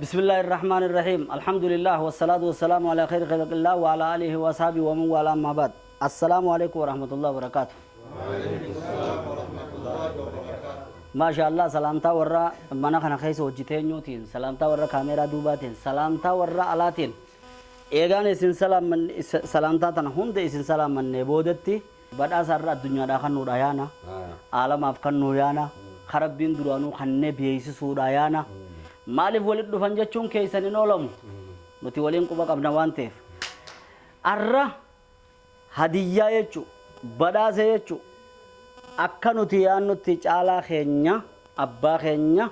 بسم الله الرحمن الرحيم الحمد لله والصلاة والسلام على خير خلق الله وعلى آله وصحبه ومن والاه ما بعد السلام عليكم ورحمة الله وبركاته ما شاء الله سلامتا ورا منا خنا خيس وجتين يوتين سلامتا ورا كاميرا دوباتين سلامتا ورا علاتين إيجان إسن سلام من سلامتا تنهون ده إسن سلام من نبودتي بدأ سر الدنيا ده خن نوريانا عالم أفكار نوريانا خرب بين درانو خنّة بيسي سودايانا maaliif walitti dhufan jechuun keessan hin oolamu nuti waliin quba qabna waan ta'eef arra hadiyyaa jechuun badhaasa jechuun akka nuti yaannutti caalaa keenya abbaa keenya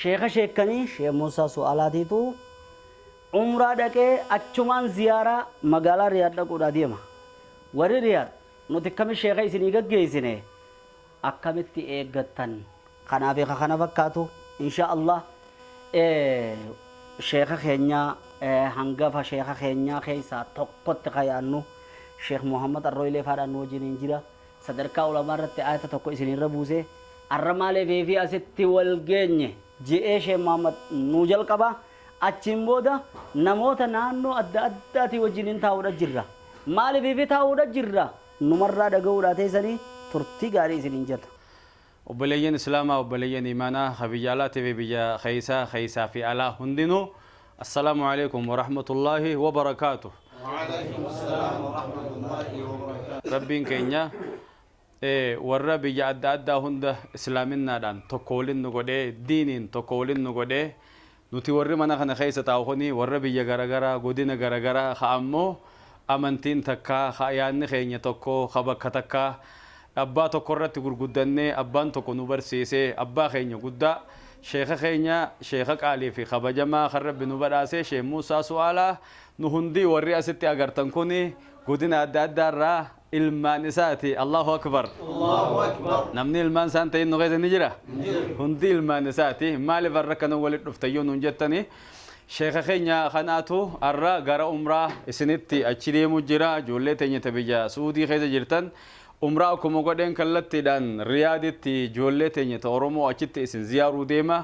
sheekanii sheek Muusaa Su'aalaatiitu umraa dhaqee achumaan ziyaaraa magaalaa Riyaad dhaquudhaa deema warri Riyaad nuti akkamitti sheeka isinii gaggeessine akkamitti eeggattan kanaaf kana fakkaatu insha Allah sheekha keenya hangafa sheekha keenya keessa tokkotti kayaannu sheek Muhammad Arroilee faadhaan wajjin jira sadarkaa ulamaa irratti ayata tokko isinirra buuse arra maalee fi asitti wal geenye je'ee sheek Muhammad nu jalqaba achiin booda namoota naannoo adda addaati wajjin taa'uudha jirra maalee fi taa'uudha jirra numarraa dhaga'uudha teessanii turtii gaarii isinin jirta وبليين إسلاما وبليين إيمانا خبيجالات بيجا خيسا في الله هندنو السلام عليكم ورحمة الله وبركاته وعليكم السلام ورحمة الله وبركاته ربين كينيا ورّا بيجا أدى هند إسلامنا دان تقولين نقولي دينين تقولين نقولي نتي ورّا منا خنا خيسة تاخوني ورّا بيجا غرغرا غودينا غرغرا خامو أمانتين تكا خيان خينيا تكو خبك تكا abbaa tokko irratti gurguddannee abbaan tokko nu barsiisee abbaa keenya guddaa sheekha keenya sheekha qaalii fi kabajamaa kan rabbi nu badhaasee sheek Muusaa Su'aalaa nu hundi warri asitti agartan kuni godina adda addaarraa ilmaan isaati Allahu akbar namni ilmaan isaan ta'in nu keessa ni jira hundi ilmaan isaati maaliif har'a kana walitti dhuftayyoo nuun jettani sheekha keenya kanaatu har'a gara umraa isinitti achi deemu jira ijoollee teenya biyya Suudii keessa jirtan umraa akkuma godheen kallattiidhaan Riyaaditti ijoollee teenya Oromoo achitti isin ziyaaruu deema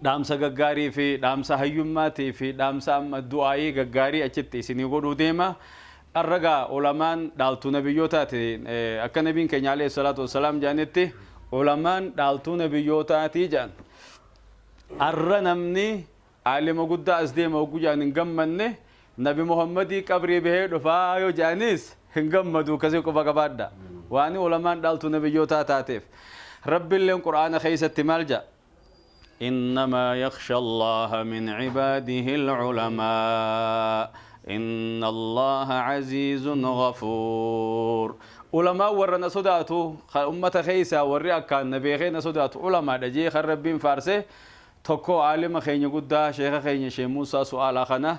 dhaamsa gaggaarii fi dhaamsa hayyummaatii fi dhaamsa du'aayii gaggaarii achitti isinii godhuu deema arragaa ulamaan dhaaltuu nabiyyootaati akka nabiin keenya alayhi salaatu wassalaam jedhanitti ulamaan dhaaltuu nabiyyootaati jedhan arra namni aalima guddaa as deema oguu jedhan hin gammanne nabi Muhammadii qabrii bahee dhufaa yoo jedhanis هنجمدوا كذي كبا بعدا واني علماء دالتو نبيوتا تاتيف رب اللي القرآن خيسة مالجا إنما يخشى الله من عباده العلماء إن الله عزيز غفور علماء ورنا صداتو أمة خيسة ورّي أكان نبي خينا صداتو علماء دجي خربين فارسه تكو عالم خيني قدا شيخ خيني شيخ موسى سؤال خنا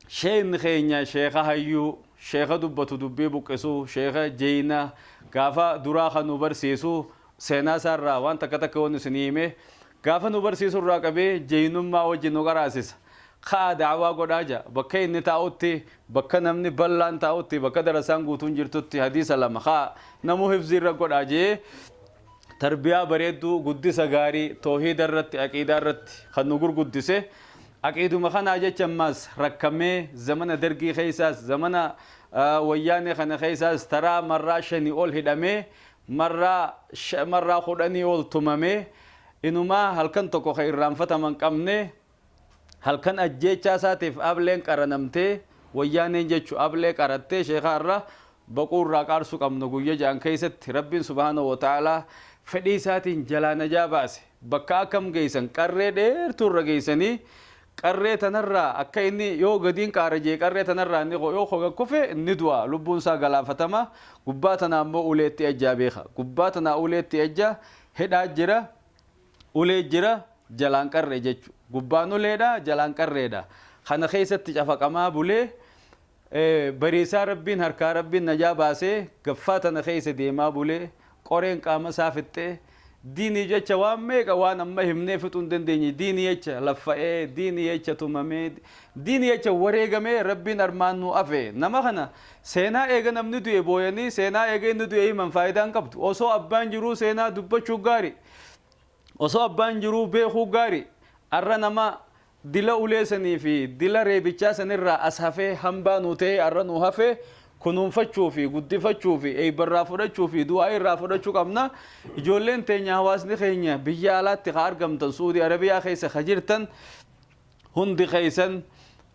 شيخ خيني شيخ هيو sheekha dubbatu dubbii buqqisuu sheekha jeeyina gaafa duraa kan nu barsiisu seenaa isaarraa waan takka takka waan isin hime gaafa nu barsiisu irraa qabee jeeyinummaa wajjin nu qaraasisa kaa dacwaa godhaa jira bakka inni taa'utti bakka namni bal'aan taa'utti bakka darasaan guutuun jirtutti hadiisa lama kaa namuu hifziirra godhaa jee tarbiyaa bareedduu guddisa gaarii toohiida irratti aqiidaa irratti kan nu gurguddise aqiiduma kanaa jecha ammas rakkamee zamana dargii keessaas zamana wayyaanee kana keessaas taraa marraa shanii ol hidhamee marraa kudhanii ol tumamee inumaa halkan tokko ka irraanfataman qabne halkan ajjeechaa isaatiif ableen qaranamtee wayyaaneen jechu ablee qarattee sheekhaa irra baquu irraa qaarsuu qabnu guyya ja'an keessatti rabbiin subhaanahu wa ta'aalaa fedhii isaatiin jalaa najaa baase bakka akkam geessan qarree dheertuu irra geessanii qarree tanarraa akka inni yoo gadiin qaarajee qarree tanarraa inni yoo hoga kufe inni du'a lubbuun isaa galaafatama gubbaa tanaa immoo uleetti ejjaa beeka gubbaa tanaa uleetti ejja hidhaa jira ulee jira jalaan qarree jechu gubbaan uleedha jalaan qarreedha kana keessatti cafaqamaa bulee bariisaa rabbiin harkaa rabbiin najaa baasee gaffaa tana keessa deemaa bulee qoreen qaama isaa fixxee diinii jecha waan meeqa waan amma himnee fixuu hin dandeenye diinii jecha laffa'ee diinii jecha tumamee diinii jecha wareegamee rabbiin armaan nu afe nama kana seenaa eega namni du'e booyanii seenaa eega inni du'e himan faayidaan qabdu osoo abbaan jiruu seenaa dubbachuu gaari osoo abbaan jiruu beekuu gaari arra nama dila uleesanii fi dila reebichaa sanirraa as hafee hambaa nu ta'e arra nu hafe kunuunfachuu fi guddifachuu fi eebbarraa fudhachuu fi du'aa irraa fudhachuu qabna. Ijoolleen teenya hawaasni keenya biyya alaatti ka argamtan Suudi Arabiyaa keessa ka jirtan hundi keessan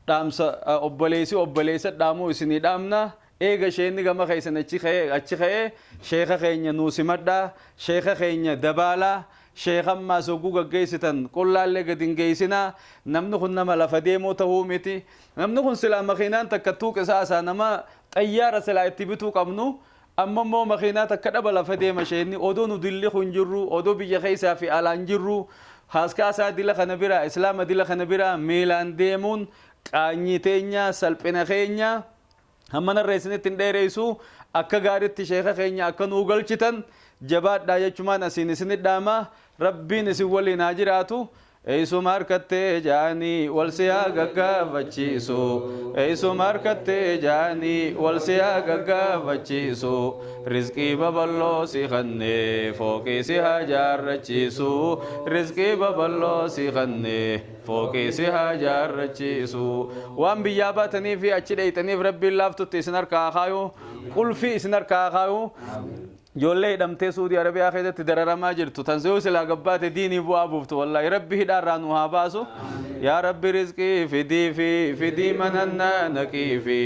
dhaamsa obboleessa dhaamuu isinii dhaamna. Eega sheenni gama keessan achi ka'ee sheeka keenya nuusimadhaa, sheeka keenya dabaalaa, sheekan maasoguu gaggeessitan qullaallee gad hin geessinaa. Namni kun nama lafa deemoo ta'uu miti. Namni kun silaa makiinaan takka tuuqisaasaa nama xayyaara silaa itti bituu qabnu. Amma immoo makiinaa takka dhaba lafa deema sheenni odoo nu dilli kun jirru odoo biyya keessaa fi alaan jirru haaskaasaa dila kana biraa islaama dila kana biraa miilaan deemuun qaanyii teenya salphina keenya hammana reesinitti hin dheereysu akka gaaritti sheeka keenya akka nuu galchitan jabaadhaa jechumaan asiin isinit dhaama. Rabbiin isin waliin haa jiraatu. Eesuma harkattee jaanii wal siyaa gaggaafachiisu. Eesuma harkattee jaanii wal siyaa gaggaafachiisu. Rizqii babal'oo si kannee fooqii si haa jaarrachiisu. Rizqii babal'oo si kannee fooqii si haa jaarrachiisu. Waan biyyaa baatanii fi achi dheeytaniif rabbiin laaftutti isin harkaa kaayu. Qulfii isin harkaa kaayu. Ijoollee hidhamtee Suudi Arabiyaa keessatti dararamaa jirtu tan se'uu silaa gabbaate diinii bu'aa buuftu wallaahi rabbi hidhaarraa nu haa baasu. Yaa rabbi rizqii fidii fi fidii manannaa naqii fi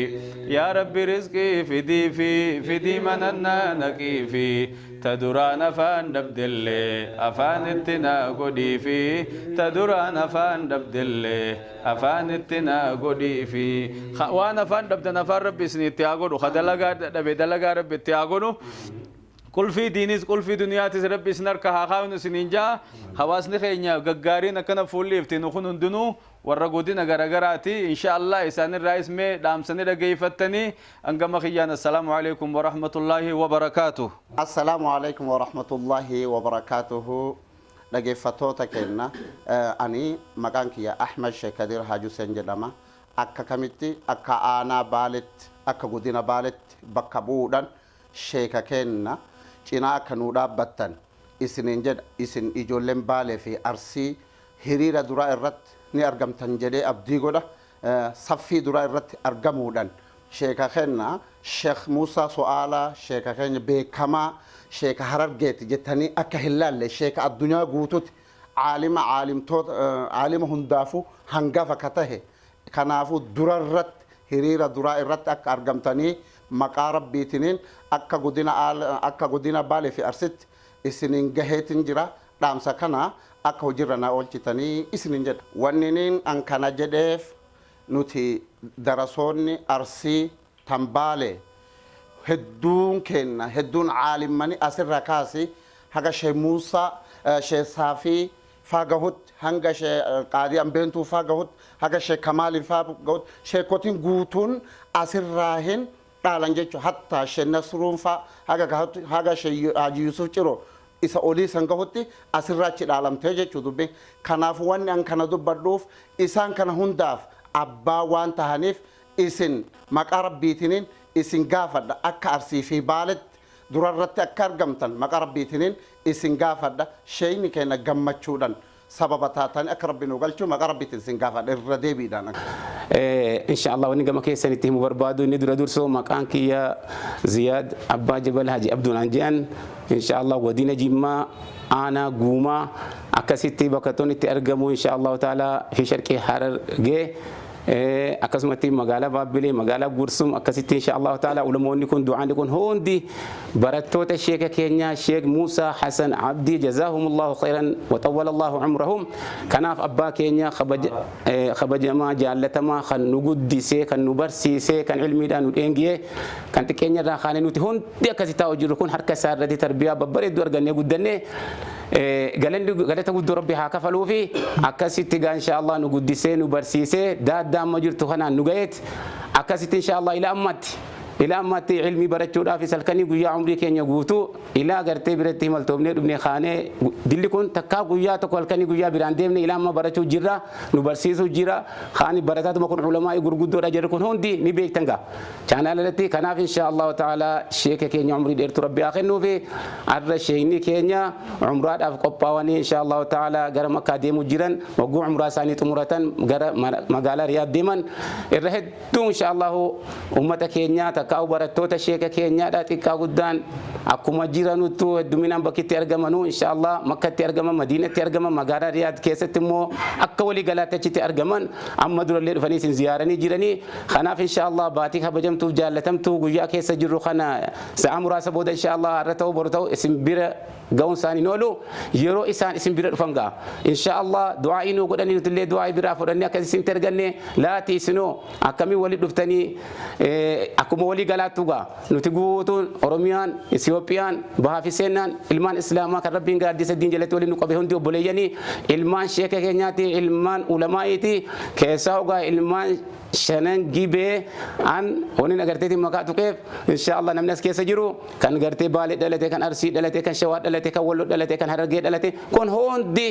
yaa rabbi rizqii fidii fi fidii manannaa naqii fi ta duraan afaan dhabdellee afaan itti naa godhii fi ta duraan afaan dhabdellee afaan itti naa godhii fi waan afaan dhabdan afaan rabbi isinitti haa godhu ka dalagaa dhabe dalagaa rabbi itti haa godhu. Qulfii diinis qulfii duniyaatis rabbi isin harka haa kaa'uun isiniin jaa. Hawaasni keenya gaggaariin akkana fuulli iftiin kun hundinuu warra godina garagaraati. Inshaallah isaanirraa ismee dhaamsanii dhageeffattanii hangama kiyyaan assalaamu alaikum wa rahmatullahi wa barakaatuh. Assalaamu alaikum wa rahmatullahi wa barakatuhu. Dhageeffattoota keenya ani maqaan kiyya Ahmad Sheikh Kadir Haji Hussein jedhama. Akka kamitti akka aanaa Baaletti akka godina Baaletti bakka bu'uudhaan sheeka keenya cinaa akka nuu dhaabbattan isiniin jedha. Isin ijoolleen Baalee fi Arsii hiriira duraa irratti ni argamtan jedhee abdii godha. Saffii duraa irratti argamuudhaan sheeka keenya Sheekh Muusaa So'aalaa sheeka keenya beekamaa sheeka Harargeeti jettanii akka hin laalle sheeka addunyaa guutuuti caalima hundaafuu hangafa ka tahe. Kanaafuu dura irratti hiriira duraa irratti akka argamtanii maqaa rabbiitiniin akka godina Baalee fi Arsitti isiniin gaheetin jira. Dhaamsa kana akka hojiirra na oolchitanii isiniin jedha. Wanniniin an kana jedheef nuti darasoonni Arsii tan Baalee hedduun kenna hedduun caalimmanii asirra kaasi haga Sheekh Muusaa Sheekh Saafii faagahutti hanga Sheekh Qaadii Ambeentuu faagahutti haga Sheekh Kamaalii faagahutti sheekotiin guutuun asirraa hin dhaalan jechuudha. Hatta Sheekh Nasruun haga Sheekh Haji Yusuf Ciro isa olii san gahutti asirraachi dhaalamtee jechuudha dubbiin. Kanaaf wanni an kana dubbadhuuf isaan kana hundaaf abbaa waan tahaniif isin maqaa rabbiitiniin isin gaafadha akka Arsii fi Baaletti durarratti akka argamtan maqaa rabbiitiniin isin gaafadha. Sheeyni keenya gammachuudhaan sababa taatan akka rabbi nu galchu maqaa rabbiitiin isin gaafadha irra deebiidhaan. Inshallah wanni gama keessanitti himu barbaadu inni dura dursoo maqaan kiyya Ziyaad Abbaa Jabal Haji Abduun Anji'an inshallah godina Jimmaa aanaa Guumaa akkasitti bakka tonitti argamu inshallah taala fi sharqii Harargee akkasumatti magaalaa Baabbilee magaalaa Gursum akkasitti inshallah taala ulamoonni kun du'aani kun hundi barattoota sheeka keenya Sheekh Muusaa Hasan Abdii jazaahumullahu khairan wa tawwalallahu umrahum. Kanaaf abbaa keenya kabajamaa jaallatamaa kan nu guddisee kan nu barsiisee kan ilmiidhaan nu dheengiyee kan xiqqeenya irraa kaanee nuti hundi akkasitti taa'u jirru kun harka isaa irratti tarbiyaa babbareedduu argannee guddannee galata guddoo rabbi haa kafaluu fi akkasitti gaa inshallah nu guddisee nu barsiisee daaddaa amma jirtu kanaan nu gaheet akkasitti inshallah ila ammatti إلى أما تي علمي برتشودا في سلكني قويا عمري كين يقوتو إلى قرتي برتي ملتوبني ابن خانة دلكون تكا قويا تقول كني قويا براندمني إلى أما برتشو جرا نبرسيسو جرا خاني برتات ما كون علماء يقرقدو رجال كون هندي نبيك تنقا كان على التي كناف إن شاء الله تعالى شيك كين عمري دير تربي آخر في عرّ شيني كينيا عمرات أفقباوني إن شاء الله تعالى قرم كاديم جيران وقو عمرا ساني تمرتان قرم مقالة رياض ديمان الرهد إن شاء الله أمة كينيا تكاو برتوتا شيك كينيا داتيكا قدان أكما جيرانو تو الدمينان بكي ترجمانو إن شاء الله مكة ترجمان مدينة ترجمان مقالة رياض كيسة تمو أكولي قلاتة ترجمان أما دور اللي رفنيس زيارني جيراني خناف إن شاء الله باتيك بجمتو جالتمتو قويا كيسة جرو خنا سأمرا سبود إن شاء الله رتو برتو اسم بير قون ساني نولو يرو إسان اسم بير فنجا إن شاء الله دعائي نو قدني نتلي دعائي بير أفرني أكاسم ترجعني لا تيسنو أكمي ولي دفتني أكمل ولي قلاتوغا نتيجوتون أوروميان إثيوبيان بهافيسنان إلمان إسلام كربين قاعد يسدين جلتي ولي نقبلهم ديو بلياني إلمان شيخ كينياتي إلمان علماءتي كيساوغا إلمان شنن جيبه عن هوني نقرتي مكاتو كيف إن شاء الله نمناس كيس جرو كان قرتي بالي دلتي كان أرسي دلتي كان شوات دلتي كان ولد دلتي كان هرجي دلتي كون هون دي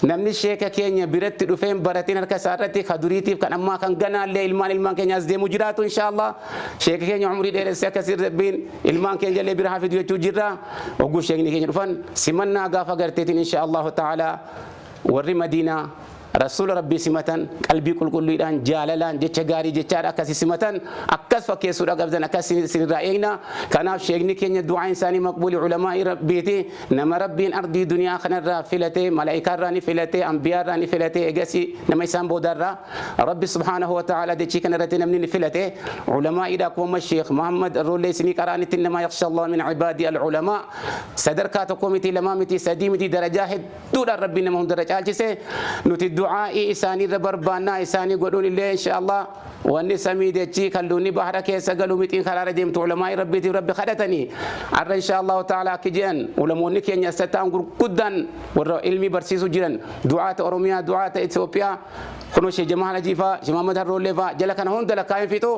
namni sheeka keenya biratti dhufeen baratiin harka isaarratti kaduriitiif kan ammaa kan ganaallee ilmaan keenyaas deemu jiraatu inshallah sheeka keenya umrii dheeresse akkasii rabbiin ilmaan keenya illee bira hafidu jechuu jirra ogguu sheekni keenya dhufan simannaa gaafa garteetiin inshallah ta'ala warri madiinaa رسول ربي سمتن قلبي كل يدان جاللان جتش غاري جتشار أكاسي سمتن أكاس فكي سورة قبضن أكاسي سن رأينا كناف شيخني كينيا دعاء إنساني مقبول علماء ربيتي نما ربين أرضي دنيا خنرا فلتي ملائكة راني فلتي أنبياء راني فلتي إجاسي نما يسام بودرا ربي سبحانه وتعالى دتشي كان رتنا من فلتي علماء إذا قوم الشيخ محمد الرولي سني كراني إنما يخشى الله من عبادي العلماء صدر كاتقومتي لمامتي سديمتي درجات دور ربي نما هم درجات جسه نتي دعائي إساني ربربانا إساني قدون الله إن شاء الله وأني سميد يجي كلوني بحر كيس قالوا متين خلال ديم علماء ربي خدتني أرى إن شاء الله تعالى كجان ولموني كين يستطيع قدان ورا علمي برسيسو جيران دعاة أوروميا دعاة إثيوبيا خنوش جماعة جيفا جماعة مدار روليفا جل كان هون دل كاين فيتو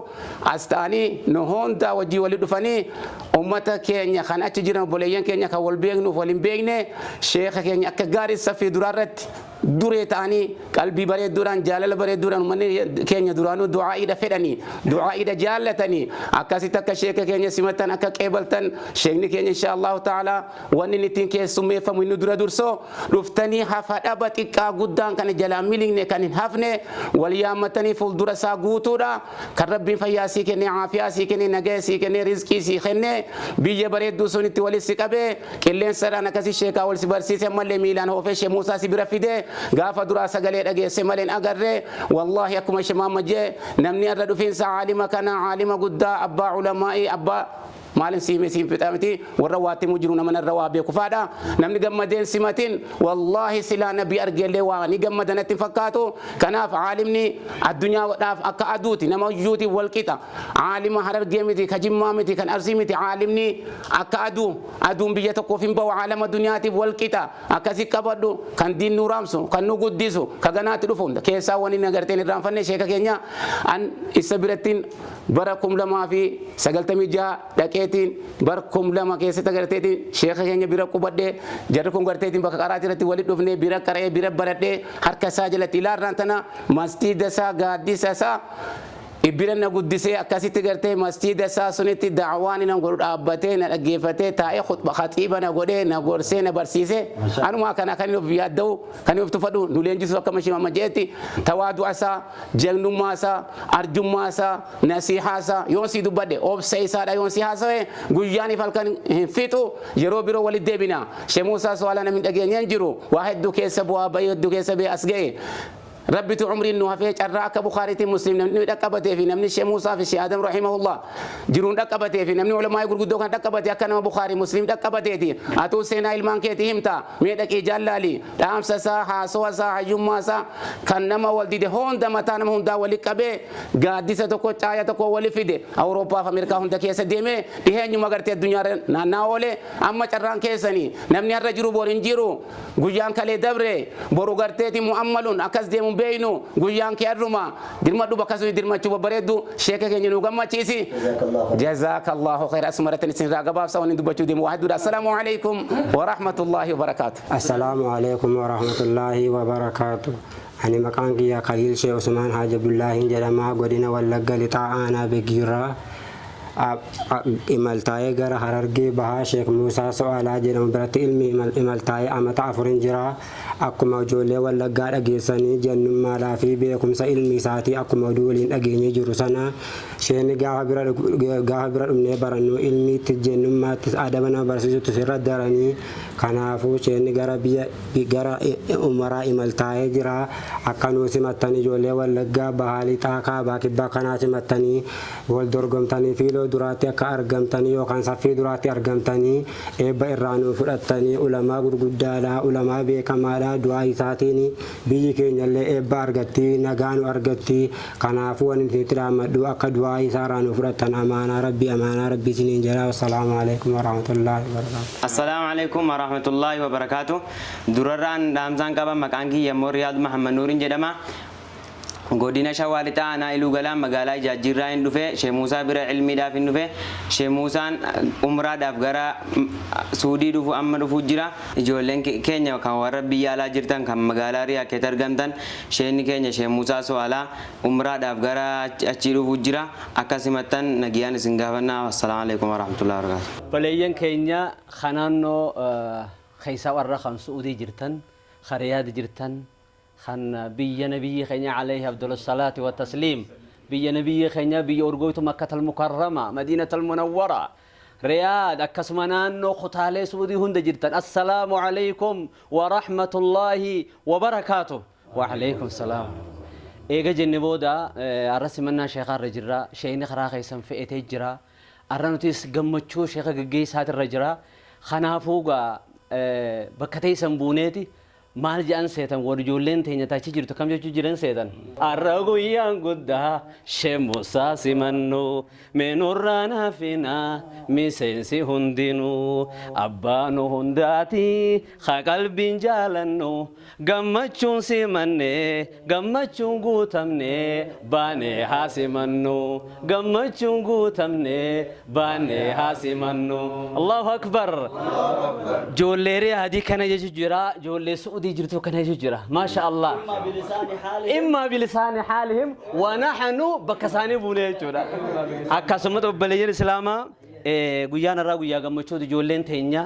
أستاني نهون دا وجي ولد فني أمتا كينيا خان أتجيران بوليان كينيا كول بيغنو فولين بيغني شيخ كينيا كغاري سفي درارت دوري تاني قلبي بري دوران جالل بري دوران من كينيا دورانو دعاء إذا فدني دعاء إذا جالتني أكاسي تك شيخ كينيا سمتن أكا كيبلتن شيخني كينيا إن شاء الله تعالى واني نتين كي سمي فمن درا درسو رفتني حفظ أبتي كا قدام كان جلاميلين كان حفني وليامتني فول درسا قوتورا كربين فياسي كني عافياسي كني نجاسي كني رزقي سي خني بيجي بري دوسوني تولي سكابه كلين سرانا كاسي شيخ أول سبرسي سمال ميلان هو فيش موسى سبرفيده غافا دراسة قليل أجي سمالين أجره والله يكون شمام مجيء نمني أردو فين سعالم كان عالم قدا أبا علمائي أبا مالن سيمي فتامتي والرواتي مجرون من الروابي كفادا نمني جمدين سماتين والله سلا نبي أرجل واني جمدنا تفكاتو كناف عالمني الدنيا وناف أكادوتي نموجودي والكتا عالم هرر جيمتي كجمامتي كان أرزيمتي عالمني أكادو أدوم بيتكو فين بو عالم الدنيا تي والكتا أكاسي كبردو كان دين نورامسو كان نقدسو كجنات رفون كيسا واني نجرتين الرانفن شيكا كينيا أن إسبرتين بركم لما في سجلتمي جا دكتين بركم لما كيسة تجرتين شيخ كينيا بركو بدي جركم جرتين بكرات رتي ولد دفني برك كريه برك برده هر كساجل تيلار رانتنا مسجد دسا قادي ساسا إبرنا قدسي أكاسي تجرتي مسجد ساسونيتي دعواني نقول أبتين الجيفتي تاي خطبة خطيبنا قولي نقول سينا برسيسة أنا ما كان يبيادو كان يفتفدو نولين جسوا كمشي ما جيتي توادو أسا جلنو ماسا أرجو ماسا نصيحة سا يونسي دبادة أوب سيسا دا يونسي هاسا غياني فالكان فيتو يرو بيرو ولد دبنا شموسا سوالا من أجيان ينجرو واحد دو كيسة بوا بيو دو كيسة بي أسجي ربي عمري إنه هفيج الرأك بخاري مسلم نمني دكبته في نمني الشيخ موسى في الشيخ آدم رحمه الله جرون دكبته في نمني علماء يقول قدوكان دكبته أكنا بخاري مسلم دكبته تي أتو سينا إلمان كتي همتا ميدك إجلالي دام سا حاسوا سا حجوم سا كان نما والدي ده هون دمتان هم دا ولي كبه قادي ستوكو تايا توكو ولي فيده أوروبا في أمريكا هم دكيس ديمه ده نيوم أقرت الدنيا نا وله أما تران كيسني نمني الرجل بورنجيرو غيان كله دبره بورو قرتي مؤملون أكاس ديمو نون بينو قيان كيرما درما دوبا كسو درما تشوبا بريدو شيكا كي نو غما تشيسي جزاك الله خير اسمرة نسين راغبا سوني دوبا تشودي واحد السلام عليكم ورحمة الله وبركاته. السلام عليكم ورحمة الله وبركاته. أنا مكان يا خليل شيخ عثمان حاج عبد الله جلما غدينا ولا غلطا انا بغيرا imaltaa'ee gara harargee bahaa sheek Muusaa So'aalaa jedhamu biratti ilmi imaltaa'ee amata afurin jira akkuma ijoollee wallaggaa dhageessanii jennummaadhaa fi beekumsa ilmi isaatii akkuma oduu waliin dhageenyee jiru sana sheeni gaafa bira dhumnee barannu ilmiitti jennummaatti adaba nama barsiisutti sirra daranii kanaafuu sheeni gara umaraa imaltaa'ee jira akka nuu simattanii ijoollee wallaggaa bahaa lixaa kaabaa kibbaa kanaa simattanii wal dorgomtanii fi duraatti akka argamtanii yookaan saffii duraatti argamtanii eebba irraanuu fudhattanii ulamaa gurguddaadhaa ulamaa beekamaadhaa du'aa isaatiin biyyi keenyallee eebba argatti nagaanu argatti kanaafuu waan itti dhaamadhu akka du'aa isaa irraanuu fudhattan amaanaa rabbii isiniin jedha. Assalaamu alaikum warahmatullaahi wabarakaatuh. Assalaamu alaikum warahmatullaahi wabarakaatuh. Durarraan dhaamsaan qaba maqaan kiyya immoo Riyaad Mahammad Nuuriin jedhama. godina Shawaa Lixaa aanaa Iluu Galaan magaalaa Ijaajjirraa hin dhufe Sheekh Muusaa bira ilmiidhaaf hin dhufe Sheekh Muusaan umraadhaaf gara Suudii dhufu amma dhufu jira ijoolleen keenya kan warra biyya alaa jirtan kan magaalaa Riyaa keessatti argamtan sheekni keenya Sheekh Muusaa So'aalaa umraadhaaf gara achi dhufu jira akkasumattan nagiyaan isin gaafannaa. Assalaamu alaikum warahmatullahi wabarakatuh. baleeyyan keenya kanaannoo keessa warra kan Suudii jirtan khariyaad jirtan خن بي نبي خينا عليه عبد الصلاة والتسليم بي نبي خينا بي أرجوت مكة المكرمة مدينة المنورة رياض أكسمنان خطالي سودي هند جدا. السلام عليكم ورحمة الله وبركاته. وعليكم السلام. إيجا جنبودا الرسمنا شيخ الرجرة شيخ خراخي سنفئة الجرة الرنوتيس جمتشو شيخ جيس هات الرجرة خنافوجا بكتي سنبونيتي maal jaan seetan warjoolleen teenya taachi jirtu kam jechuu jiran seetan arraguyyaan guddaa Sheekh Muusaa simannoo meenurraa naafina miseensi hundinuu abbaanu hundaati qalbiin jaalannoo gammachuun simannee gammachuun guutamnee baanee haa simannoo gammachuun guutamnee baanee haa simannoo. Allahu akbar. Joollee Riyaadii kana jechuu jira joollee دي جرتو كان يجرا ما شاء الله إما بلسان حالهم ونحن بكساني بوليتورا أكاسمت بليجر الإسلام guyyaana irraa guyyaa gammachuuti ijoolleen teenya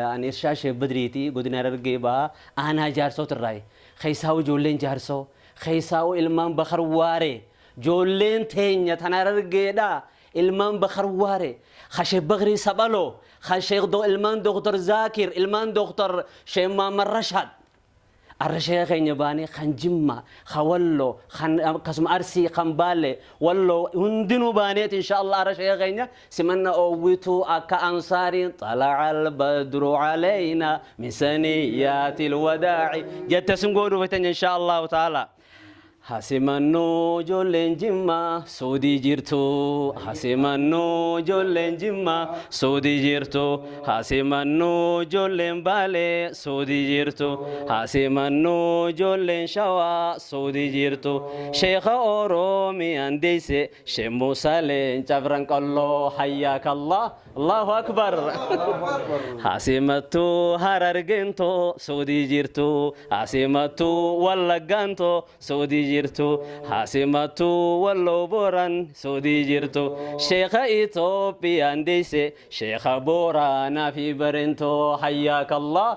ani Irshaa Sheekh Badriiti godina Harargee Bahaa aanaa Jaarsootti irraa keessaa ijoolleen Jaarsoo keessaa ilmaan Bakar Waare ijoolleen teenya tan Harargeedha ilmaan Bakar Waare Sheekh Bagrii Sabalo Sheekh ilmaan Dr. Zakir ilmaan Dr. Sheekh Muhammad Rashad الرشيخ يباني خن جمة خولو خن قسم أرسي خن بالي ولو هندنو بانيت إن شاء الله الرشيخ سمنا أويتو أكا أنصاري طلع البدر علينا من سنيات الوداع جتسم قولوا فتن إن شاء الله تعالى Hasimanno jolleen Jimmaa Suudii jirtu Hasimanno jolleen Jimmaa Suudii jirtu Hasimanno jolleen Baalee Suudii jirtu Hasimanno jolleen Shawaa Suudii jirtu Sheekha Oromiyaan deeyse Sheekh Muusaa Leencafran Qalloo hayyakallah Allahu akbar. Hasimattu Harargeento Suudii jirtu Hasimattu Wallaggaanto Suudii jirtu Hasimattu Walloo Booran Suudii jirtu Sheekha Itoophiyaan deeyse Sheekha Booranaa fi Bareento hayyakallah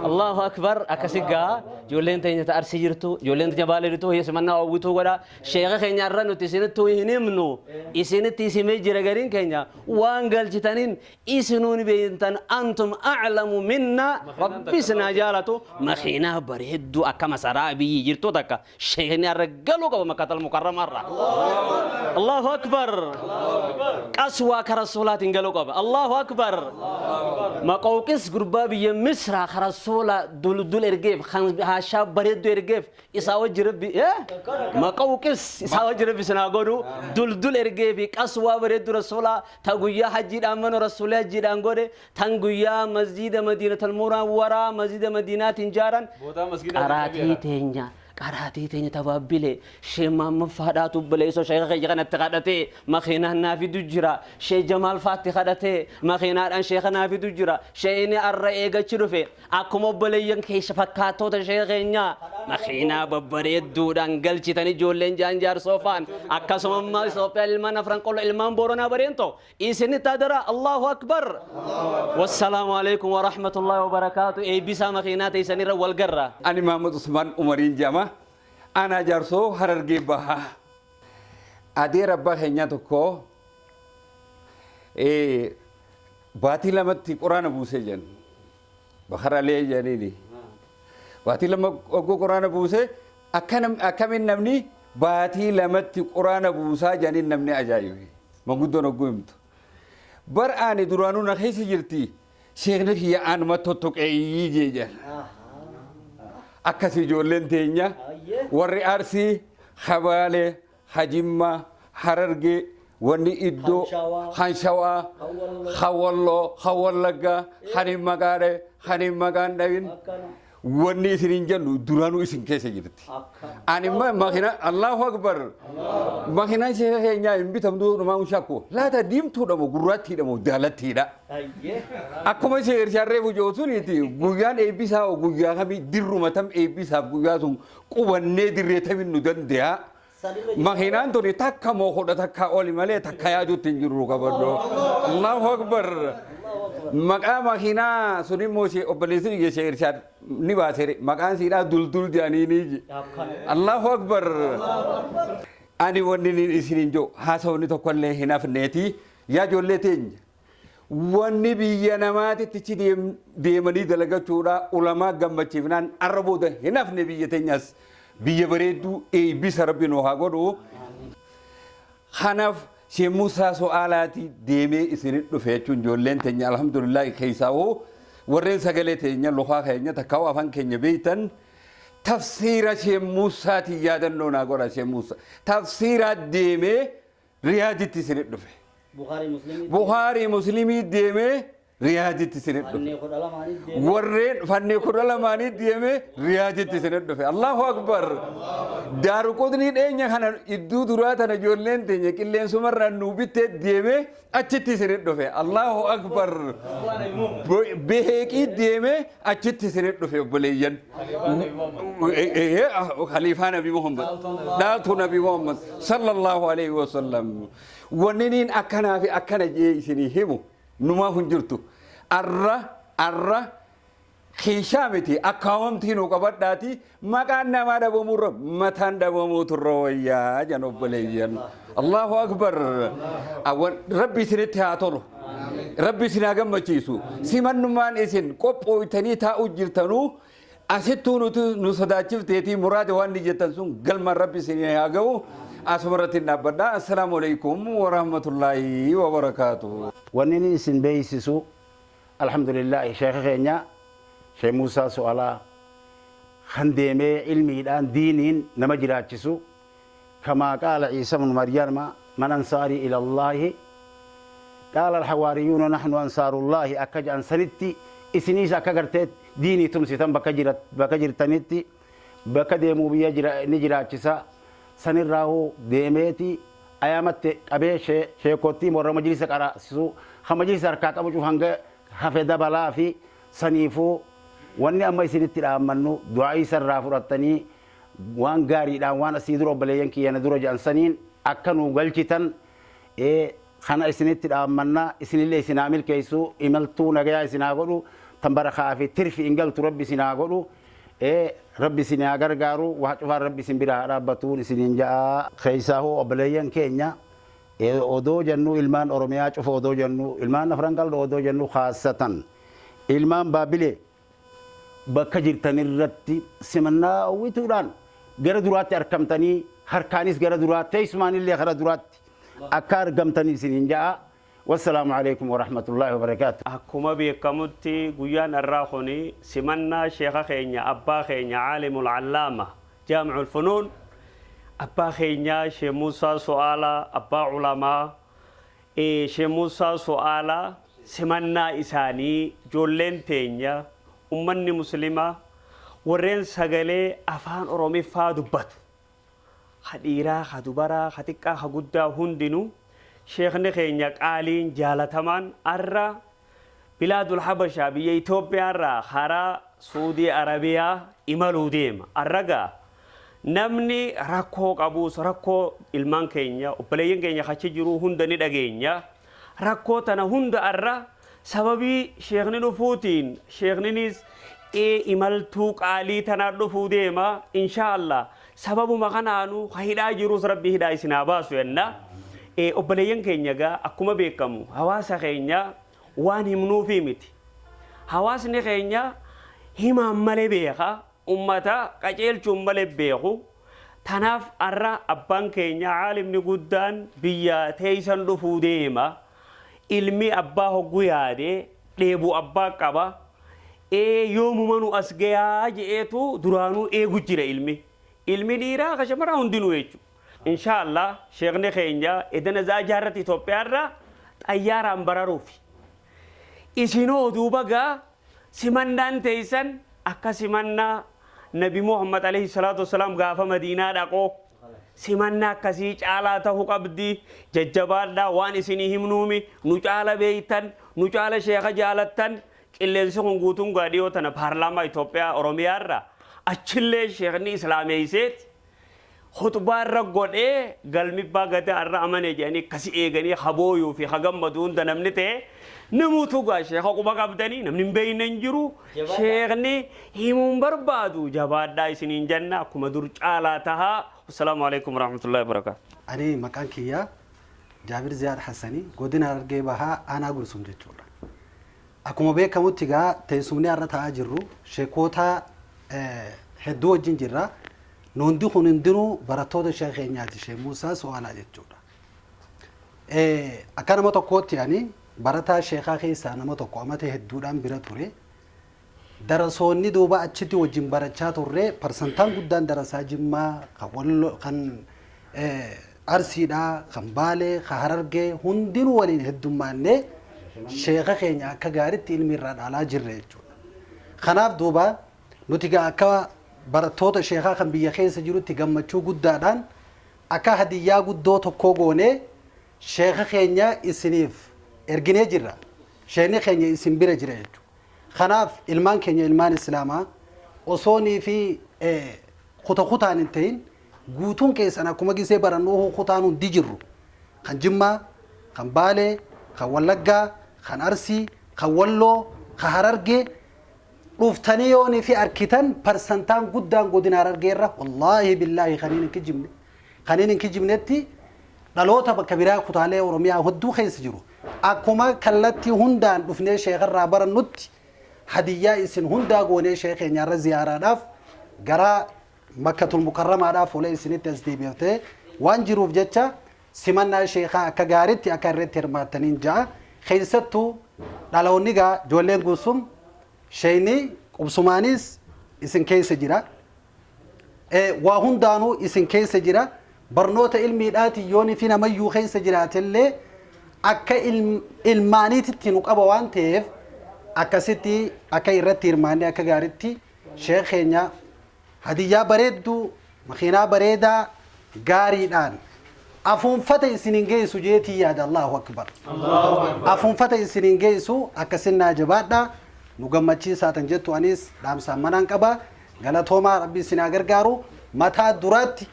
Allahu akbar. Akkasigaa ijoolleen teenya Arsii jirtu ijoolleen teenya Baalee jirtu hiyyeessimannaa hawwituu godha Sheekha keenya irra nuti isinitti hin himnu isinitti isimee jira gariin keenya waan galchitaniin isinuun beektan antum a'lamu minna rabbisna jaalatu makiinaa bareedduu akka masaraa biyyi jirtu takka sheekni argalu qaba Makkatal Mukarramarra. Allahu akbar. Qaswaa ka rasuulaatiin galu qaba. Allahu akbar. Maqawqis gurbaa biyya Misraa ka rasuula duldul ergeef haashaa bareedduu ergeef isaa wajji rabbi maqawqis isaa wajji rabbi sinaa godhu duldul ergeef qaswaa bareedduu rasuulaa guyyaa hajjiidhaan mana rasuulaa hajjiidhaan godhe tan guyyaa masjida Madiinatul Munawwaraa masjida Madiinaatiin jaaran qaraatii teenya قراتي تيني تبابلي شي ما مفاداتو بليسو شيخ خيجنا تقادتي مخينا نافي دجرا شي جمال فاتي خدتي مخينا ان شيخنا في دجرا شيني الرئيقة شرفي اكمو بليين كيش فكاتو تشيخينا مخينا ببريد دودان قلشي تاني جولين جانجار صوفان اكاسم ما صوفي المان فرنقل المان بورونا برينتو إيسيني تادرا الله أكبر والسلام عليكم ورحمة الله وبركاته اي بيسا مخينات إيساني رو والقرة أنا محمد عثمان عمرين جامع أنا جارسو هررجي بها أدي ربا هنيا تكو باتي لما تقرأنا بوسه جن بخار عليه جاني باتي لما أقول قرآن بوسه أكمل نمني باتي لما تقرأنا بوسه جاني نمني أجايبه مقدون أقومت بر أنا درانو نخيس جرتي شيخنا هي أنا ما تطق أي جيجان أكاسي جولين تينيا وري أرسي خبالة حجمة حررجي وني إدو خانشوا خوللغا خانم مغارة خانم مغان دين وني سرينجان درانو إسن كيسي جرتي أنا ما خنا الله أكبر ما خنا شيخنا إنبي تمدو نما مشاكو لا تديم تودا مغراتي دا مدالتي دا Aku masih cari bujuk tu ni ti, guyan ebisa o guyan kami diru matam ebisa guyan sung kubanne dirre tapi nudan dia. Makinan tu ni tak kamu kau tak kau oli malah tak kaya tu tinjuru kabar do. Allahu Akbar. Maka makina suni mosi operasi ye cari ni bahasa makan sira dul dia ni. Allahu Akbar. Ani wani ni isirinjo hasa wani tu kalle hinaf neti ya jolle tinj. Wanni biyya namaatitti ci deemanii dalagachuudha ulamaa gammachiifnaan arrabooda hin hafne biyya teenyas biyya bareedduu eebbisa rabbi nu haa godhu. Kanaaf Sheekh Muusaa So'aalaati deemee isinit dhufe jechuun ijoolleen teenya alhamdulillahi keessaa hoo warreen sagalee teenya lohaa keenya takkaa'u afaan keenya beeytan tafsiira Sheekh Muusaati yaadannoo naa godha Sheekh Muusaa tafsiira deemee riyaaditti isinit dhufe. Bukhari Muslimi deme riyaditi sinit warren fanne kudala mani deme riyaditi sinit dofe Allahu Akbar daru qudni denya kana iddu durata na jollen tenya killen sumarra nubitte deme achitti sinit dofe Allahu Akbar beheki deme achitti sinit dofe boleyan khalifa nabi Muhammad datu nabi Muhammad sallallahu alaihi wasallam waninin akana fi akana je isini himu numa hunjurtu arra khishamiti akawamti no qabadati makanna ma dabomur matan dabomutu roya janobaleyan Allahu Akbar awan rabbi siniti atolo rabbi sinagam machisu simannuman isin qophoytani ta ujirtanu asittu nu sadachifteti murad wandi jetan sun galma rabbi sinagaw asmaratin nabada assalamu alaikum warahmatullahi wabarakatuh wanini isin beisisu alhamdulillah shaykhenya Sheikh Muusaa So'aalaa khandeme ilmi dan dinin nama jirachisu kama qala Isa ibn Maryam man ansari ila Allah qala al hawariyun nahnu ansarullah akaj ansanitti isinis akagarte dini tumsitan bakajirtanitti bakademu biya nijirachisa sanirrahu deemeti ayamatte qabee sheekoti morra majlisa qarasisu khamajlisa arka qabu hanga hafeda bala fi sanifu wanni amma isinitti dhaamannu du'aa sarraa fudhattanii waan gaariidhaan waan asii dura obboleeyyan kiyyana dura jedhan saniin akka nu galchitan kana isinitti dhaamanna isinillee isinaa milkeessu imaltuu nagayaa isinaa godhu tan barakaa fi tirfi ingaltu rabbi isinaa godhu rabbi isinaa gargaaru waa cufaan rabbi isin biraa dhaabbatuun isiniin ja'a keessaa hoo obboleeyyan keenya odoo jennu ilmaan oromiyaa cufa odoo jennu ilmaan afran qal'oo odoo jennu khaasatan ilmaan baabilee bakka jirtan irratti simannaa uwwituudhaan gara duraatti argamtanii harkaanis gara duraatti teessumaanillee gara duraatti akka argamtanii isiniin ja'a والسلام عليكم ورحمة الله وبركاته. أكما بيكمتي قيان الراخوني سمنا شيخ خينيا أبا خينيا عالم العلامة جامع الفنون أبا خينيا شيخ موسى سؤالا أبا علماء شيخ موسى سؤالا سمنا إساني جولين تينيا أمني مسلمة warreen sagalee afaan oromiffaa dubbatu hadhiiraa hadubaraa hatiqqaa haguddaa hundinuu sheekni keenya qaaliin jaalatamaan arra bilaadul habashaa biyya Itoophiyaa irraa karaa Suudii Arabiyaa imaluu deema arragaa namni rakkoo qabuus rakkoo ilmaan keenya obboleeyyan keenya achi jiru hunda ni dhageenya rakkoo tana hunda arra sababii sheekni dhufuutiin sheekninis imaltuu qaalii tanaa dhufuu deema inshaallah sababuma kanaanu hidhaa jirus rabbi hidhaa isinaa baasu yenna obboleeyyan keenya gaa akkuma beekamu hawaasa keenya waan himnuufi miti hawaasni keenya himaan malee beeka ummata qajeelchuun malee beeku tanaaf arra abbaan keenya caalimni guddaan biyya teeysan dhufuu deema ilmi abbaa hogguu yaade dheebuu abbaa qaba yoomumanu as gayaa je'eetu duraanuu eegu jira ilmi dhiiraa ka shamaraa hundinuu jechuudha inshaallah sheekni keenya edana zaa jaarratti Itoophiyaa irraa xayyaaraan bararuufi isinoo duuba gaa simannaan teeysan akka simannaa nabi Muhammad alayhi salatu wasalam gaafa Madiinaa dhaqoo simannaa akkasii caalaa ta'uu qabdi jajjabaadhaa waan isinii himnuumi nu caala beeytan nu caala sheeka jaalattan qilleensi kun guutuun gaadhiyoo tana paarlaamaa Itoophiyaa Oromiyaa irraa achillee sheekni islaameeyseeti khutbaa irra godhee galmibbaa gada irra amane jedhanii akkasi eeganii habooyuu fi hagammaduu hunda namni ta'e namuutu gaa sheeka quba qabdanii namni hin beeyne hin jiru sheekni himuun barbaadu jabaadhaa isiniin jenna akkuma dur caalaa tahaa assalaamu alaikum warahmatullahi wabarakatuh ani maqaan kiyya Jaabir Ziyaad Hassanii godina Harargee Bahaa aanaa Gursum jechuudha akkuma beekamutti gaa teessumni har'a ta'aa jirru sheekota hedduu wajjin jirra nuundi kun hundinuu barattoota sheekh keenyaati Sheekh Muusaa Su'aalaa jechuudha akka nama tokkootti ani barataa sheekaa keessaa nama tokko amata hedduudhaan bira ture darasoonni duuba achitti wajjin barachaa turre parsantaan guddaan darasaa Jimmaa kan Arsiidhaa kan Baalee kan Harargee hundinuu waliin heddummaannee sheeka keenya akka gaariitti ilmi irraa dhaalaa jirre jechuudha kanaaf duuba nuti akka barattoota sheekaa kan biyya keessa jirutti gammachuu guddaadhaan akka hadiyyaa guddoo tokkoo goonee sheeka keenya isiniif erginee jirra sheekni keenya isin bira jira jechuudha kanaaf ilmaan keenya ilmaan islaamaa osoonii fi kutaan hin ta'in guutuun keessan akkuma gisee barannoo kutaan hundi jirru kan Jimmaa kan Baalee kan Wallaggaa kan Arsii kan Walloo kan Harargee dhuftanii yoonii fi arkitan parsantaan guddaan godina Harargee irra wallaahi billaahi kaniin hin kijibnetti dhaloota bakka biraa kutaalee Oromiyaa hedduu keessa jiru akkuma kallattii hundaan dhufnee sheekarraa barannutti hadiyyaa isin hundaa goonee sheeka keenyarra ziyaaraadhaaf gara Makkatul Mukarramaadhaaf olee isinitti as deebiftee waan jiruuf jecha simannaa sheekaa akka gaariitti akka irratti hirmaattaniin ja'a keessattuu dhaloonni gaa ijoolleen Gursum sheekni qubsumaanis isin keessa jira waa hundaanuu isin keessa jira barnoota ilmiidhaati yoonii fi namayyuu keessa jiraatellee akka ilmaaniititti nu qaba waan ta'eef akkasitti akka irratti hirmaannee akka gaariitti sheeka keenya hadiyyaa bareedduu makiinaa bareedaa gaariidhaan afuunfata isinin geessu jeetii yaada Allahu akbar afuunfata isinin geessu akkasinnaa jabaadhaa nu gammachiisaatan jettu anis dhaamsaan manaan qaba galatoomaa rabbi isin gargaaru mataa duraatti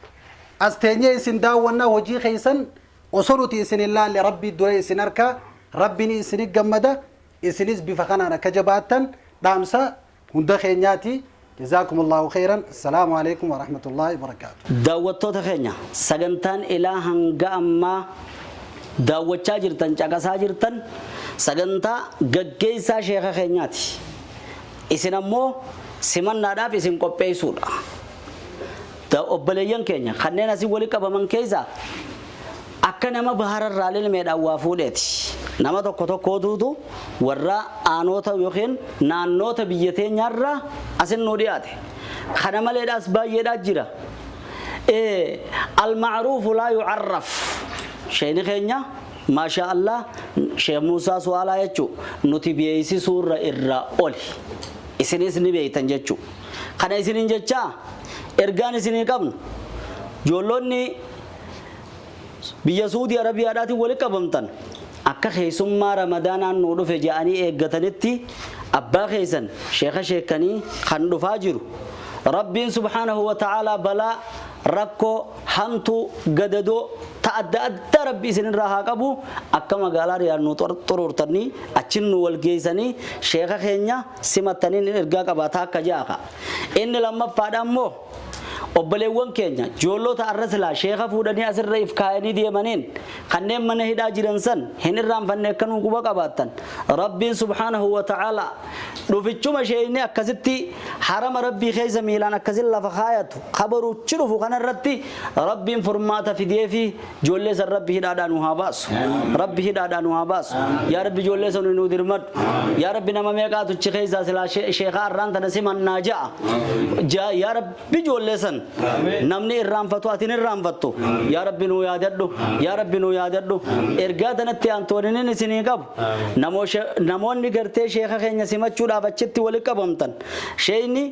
as teenyee isin daawwannaa hojii keessan osoo nuti isin ilaalle rabbi dura isin harka rabbiin isin gammada isinis bifa kanaan akka jabaattan dhaamsa hunda keenyaati جزاكم الله خيرا السلام عليكم ورحمة الله وبركاته daawwattoota keenya sagantaan ilaa hanga ammaa daawwachaa jirtan caqasaa jirtan sagantaa gaggeessaa sheeka keenyaati isin ammoo simannaadhaaf isin qopheessuudha obboleeyyan keenya kanneen asii wali qabaman keessa akka nama bahararraa ilmeedhaan waa fuudheeti nama tokkootuutu warra aanota yookiin naannoota biyya teenyaarraa asin nuu dhiyaate kana maleedhaas baay'eedhaa jira al-ma'ruufu laa yu'arraf sheekni keenya maasha Allah Sheekh Muusaa Su'aalaa jechuun nuti beeksisuurra irraa oli isinis ni beektan jechuun kana isinin jecha ergaan isinii qabnu joolloonni biyya Saudi Arabiyaadhaatiin walitti qabamtan akka keessummaa ramadaanaan nuu dhufe jedhanii eeggatanitti abbaa keessan sheekha sheekanii kan dhufaa jiru rabbiin subhaanahu wa ta'aalaa balaa rakkoo hamtuu gadadoo ta'adda adda rabbi isinirraa haa qabu akka magaalaa Riyaad nu xururtanii achin nu walgeessanii sheekha keenya simattanii ergaa qabaataa akka jaaqa inni lammaffaadhaan immoo obboleewwan keenya joollota arraslaa sheekha fuudhanii asirra if kaayanii deemaniin kanneen mana hidhaa jiran san hin irraanfanne akka nu quba qabaattan rabbiin subhaanahu wa ta'aalaa dhufichuma sheeyni akkasitti harama rabbii keessa miilaan akkasin lafa kaayatu kabaruuchi dhufu kanarratti rabbiin furmaata fidee fi joollee san rabbi hidhaadhaan nu haa baasu rabbi hidhaadhaan nu haa baasu yaa rabbi joollee san nu dirmadhu yaa rabbi nama meeqaatuchi keessaa silaa sheekha arraan tana simannaa ja'a yaa rabbi joollee san namni irraanfatu atin irraanfattu yaa rabbi nu yaadadhu yaa rabbi nu yaadadhu ergaa tanatti aantooniin isinii qabu namoonni gartee sheekha keenya simachuudhaaf achitti walitti qabamtan sheeyni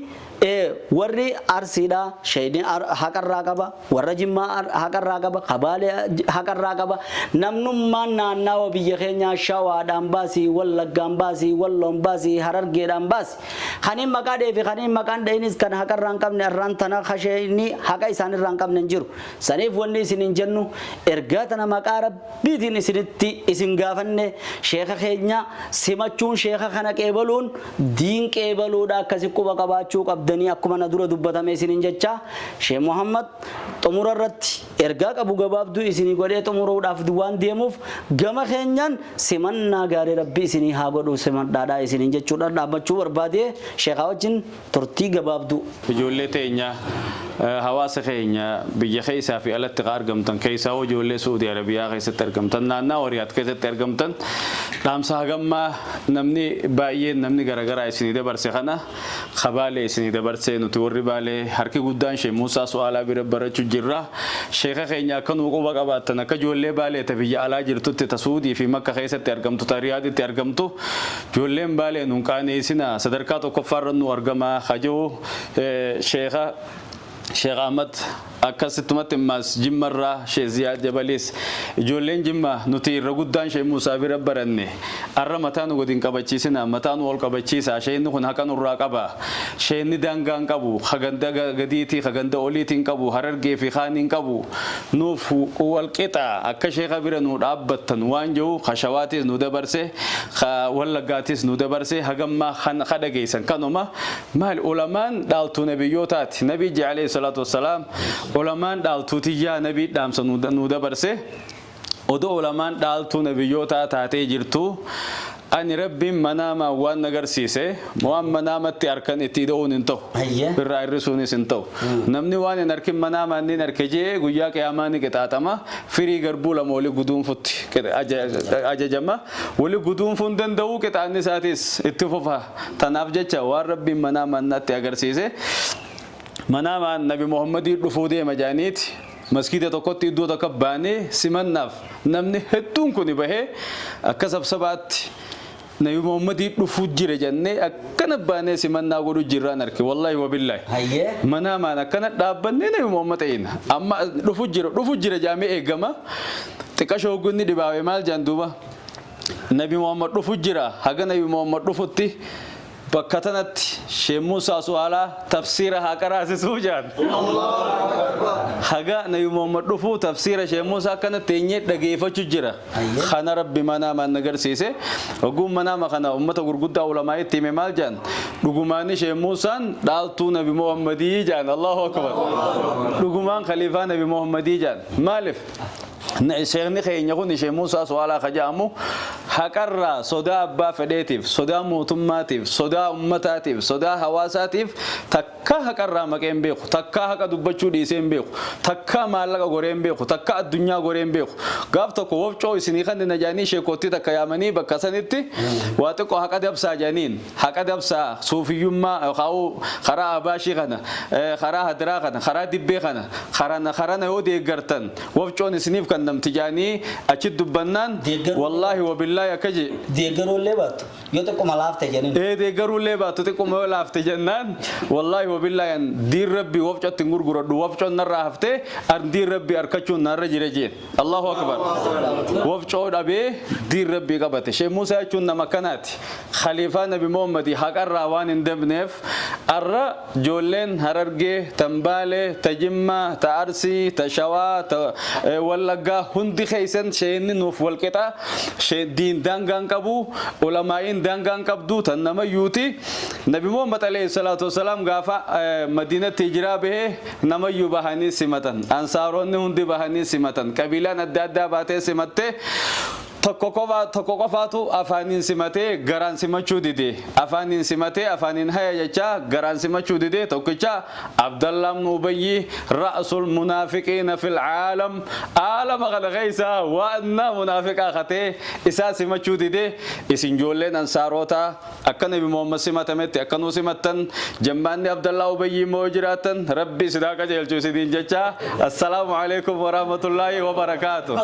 warri arsiidha sheeyni haqarraa qaba warra jimmaa haqarraa qaba qabaalee haqarraa qaba namnummaan naannawa biyya keenya shawaadhaan baasii wallaggaan baasii walloon baasii harargeedhaan baasii kaniin maqaa dheefi kaniin maqaan dha'inis kan haqarraa hin qabne arraan tana kasheeyni haqa isaan irraa hin qabne hin jiru saniif wanni isiniin jennu ergaa tana maqaa rabbiitiin isinitti isin gaafanne sheekha keenya simachuun sheekha kana qeebaluun diin qeebaluudha akkasi quba qabaachuu qabdanii akkuma na dura dubbatame isiniin jecha Sheekh Muhammad xumura irratti ergaa qabu gabaabduu isinii godhee xumuruudhaaf waan deemuuf gama keenyaan simannaa gaarii rabbii isinii haa godhu simadhaadhaa isiniin jechuudha dhaabbachuu barbaade sheekha wajjin turtii gabaabduu ijoollee teenya hawaasa keenya biyya keessaa fi alatti argamtan keessaa ijoollee Saudi Arabiyaa keessatti argamtan naannoo Riyaad keessatti argamtan dhaamsa hagammaa namni baay'een namni garaagaraa isinii dabarse kana qabaalee isinii dabarse nuti warri baalee harki guddaan Sheekh Muusaa Su'aalaa bira barachuu jirra sheekha keenya akka nu quba qabaattan akka ijoollee baalee ta biyya alaa jirtutti ta Saudi fi Makka keessatti argamtu ta Riyaaditti argamtu ijoolleen baalee nuun qaaneessina sadarkaa tokkoffaarra nu argama hajoo sheekha Sheekh Ahmad akkasittumatti mas jimmarraa Sheekh Ziyaad Jabalis ijoolleen jimma nuti irra guddaan Sheekh Muusaa bira baranne arra mataan godin qabachiisina mataan wal qabachiisa sheenni kun haqa nurraa qaba sheenni daangaan qabu haganda gadiitii haganda oliitiin qabu harargee fi khaaniin qabu nuuf wal qixa akka sheekha bira nu dhaabbattan waan jiru khashawaatis nu dabarse wallaggaatis nu dabarse hagamma khada geessan kanuma maal ulamaan dhaaltu nabiyootaati nabii alayhi salatu wassalam ulamaan dhaaltuutiyyaa nabii dhaamsa nu dabarse odoo ulamaan dhaaltuu nabiyyoota taatee jirtu ani rabbiin manaama waan agarsiise waan manaamatti harkan itti da'uun hin ta'u birraa hir'isuunis hin ta'u namni waan hin harkin manaama inni harke jee guyyaa qiyaamaa ni qixaaxama firii garbuu lama wali guduunfutti ajajama wali guduunfuu hin danda'u qixaanni isaatis itti fufa tanaaf jecha waan rabbiin manaama natti agarsiise manaama nabi Muhammadii dhufuu deema jaaniiti masjida tokkotti iddoo takka baanee simannaaf namni hedduun kun bahee akka sabsabaatti nabi Muhammadii dhufuu jira jennee akkana baanee simannaa godhu jirraan arke wallahi wabillahi manaamaan akkana dhaabbannee nabi Muhammad ta'in amma dhufuu jira jaamee eegama xiqqashoo gunni dhibaawee maal jaan duuba nabi Muhammad dhufuu jira haga nabi Muhammad dhufutti bakka tanatti Sheekh Muusaa Su'aalaa tafsiira haa qaraasisuu jaan haga nabi Muhammad dhufu tafsiira Sheekh Muusaa kana teenyee dhageeffachuu jira kana rabbi manaamaan agarsiise ogummaa manaama kana ummata gurguddaa ulamaa itti hime maal jaan dhugumaani Sheekh Muusaan dhaaltuu nabi Muhammadii jaan Allahu akbar dhugumaan khaliifaa nabi Muhammadii jaan maaliif Sheekni keenya kun Sheekh Muusaa Su'aalaa kajaamu haqarraa sodaa abbaa fedheetiif sodaa mootummaatiif sodaa ummataatiif sodaa hawaasaatiif takka haqarraa maqeen beeku takka haqa dubbachuu dhiiseen beeku takka maallaqa goreen beeku takka addunyaa goreen beeku gaaf tokko wofcoo isinii kan najaanii sheekootti takka yaamanii bakka sanitti waa xiqqoo haqa dabsaa jaaniin haqa dabsaa suufiyyummaa karaa abaashii kana karaa hadiraa kana karaa dibbee kana karana yoo deeggartan wofcoon isiniif kan namtijaanii achi dubbannaan wallahi wabillahi akaji deeggaruullee baattu yoo xiqquma laafte jennin deeggaruullee baattu xiqquma yoo laafte jennaan wallahi وبالله ين دين ربي وفجة تنقر قرد وفجة نرى هفته دين ربي أركشون نرى جريجين الله أكبر وفجة أبي دين ربي قبته شيء موسى يجون مكانات خليفة نبي محمد حق الروان اندبنف الر جولين هررجة تنبالة تجمع تأرسي تشوا ولقى هندي خيسن شيء نوف والكتا شيء دين دانغان كبو علماء دانغان كبدو تنما يوتي نبي محمد عليه الصلاة والسلام قافا مدينة تجرا به نما يبهاني سمتن أنصارون هندي بهاني سمتن قبيلة ندادا باتي سمته tokkoqofaatu afaaniin simatee garaan simachuu dide afaaniin simatee afaaniin haya jecha garaan simachuu dide tokkicha Abdallah ibn Ubayy ra'sul munaafiqiina fil aalam aalama kana keessa waanna munaafiqa khatee isaa simachuu dide isin joolleen ansaarota akka nabi Muhammad simatametti akka nu simattan jambaanni Abdallah Ubayy moo jiraatan rabbi sidaa qajeelchu sidin jecha assalaamu alaykum wa rahmatullahi wa barakaatuh